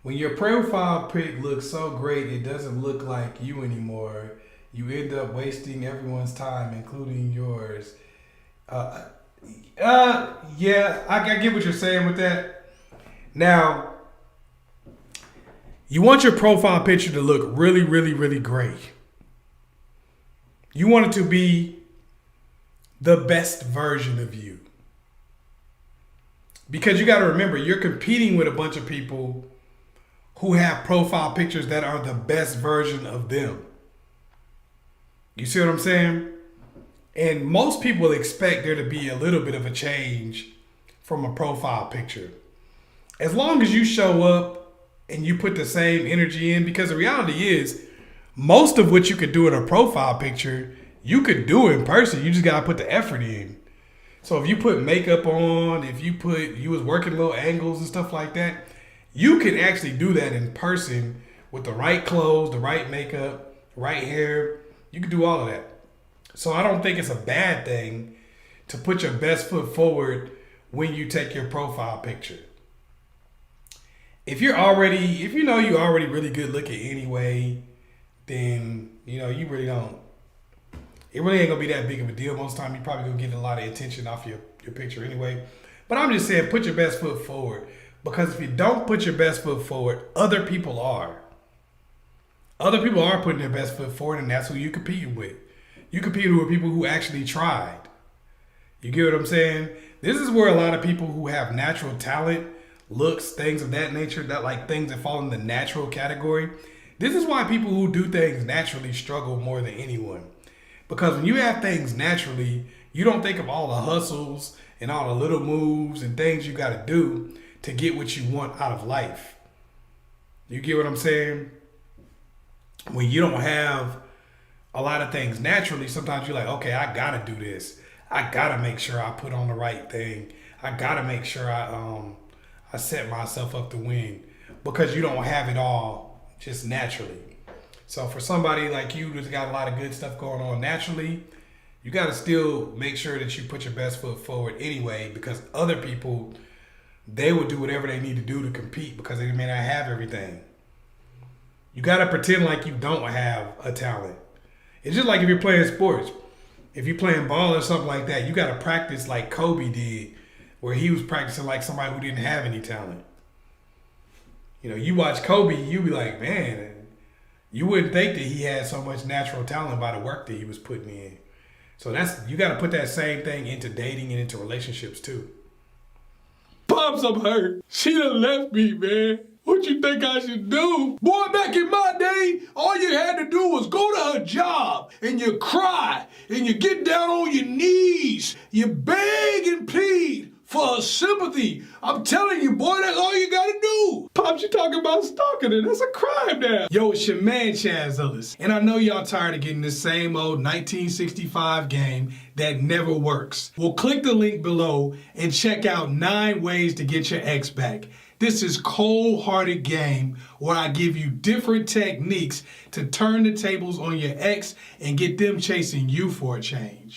when your profile pic looks so great, it doesn't look like you anymore. You end up wasting everyone's time, including yours. Yeah, I get what you're saying with that. Now, you want your profile picture to look really, really, really great. You want it to be the best version of you. Because you got to remember, you're competing with a bunch of people who have profile pictures that are the best version of them. You see what I'm saying? And most people expect there to be a little bit of a change from a profile picture. As long as you show up and you put the same energy in, because the reality is, most of what you could do in a profile picture, you could do in person. You just got to put the effort in. So if you put makeup on, if you was working little angles and stuff like that, you can actually do that in person with the right clothes, the right makeup, right hair. You can do all of that. So I don't think it's a bad thing to put your best foot forward when you take your profile picture. If you know you're already really good looking anyway, then you really don't. It really ain't gonna be that big of a deal. Most of the time, you're probably gonna get a lot of attention off your picture anyway. But I'm just saying, put your best foot forward. Because if you don't put your best foot forward, other people are. Other people are putting their best foot forward, and that's who you're competing with. You compete with people who actually tried. You get what I'm saying? This is where a lot of people who have natural talent, looks, things of that nature, that like things that fall in the natural category. This is why people who do things naturally struggle more than anyone. Because when you have things naturally, you don't think of all the hustles and all the little moves and things you got to do to get what you want out of life. You get what I'm saying? When you don't have a lot of things naturally, sometimes you're like, okay, I got to do this. I got to make sure I put on the right thing. I got to make sure I set myself up to win, because you don't have it all just naturally. So for somebody like you who's got a lot of good stuff going on naturally, you got to still make sure that you put your best foot forward anyway, because other people, they will do whatever they need to do to compete because they may not have everything. You got to pretend like you don't have a talent. It's just like if you're playing sports. If you're playing ball or something like that, you got to practice like Kobe did, where he was practicing like somebody who didn't have any talent. You watch Kobe, you be like, man, you wouldn't think that he had so much natural talent by the work that he was putting in. So you got to put that same thing into dating and into relationships too. Pops, I'm hurt. She done left me, man. What you think I should do? Boy, back in my day, all you had to do was go to her job and you cry and you get down on your knees. You beg and plead for her sympathy. I'm telling you, boy, that's all you gotta do. Pops, you talking about stalking her. That's a crime now. Yo, it's your man, ChazzEllis. And I know y'all tired of getting the same old 1965 game that never works. Well, click the link below and check out 9 ways to get your ex back. This is cold-hearted game where I give you different techniques to turn the tables on your ex and get them chasing you for a change.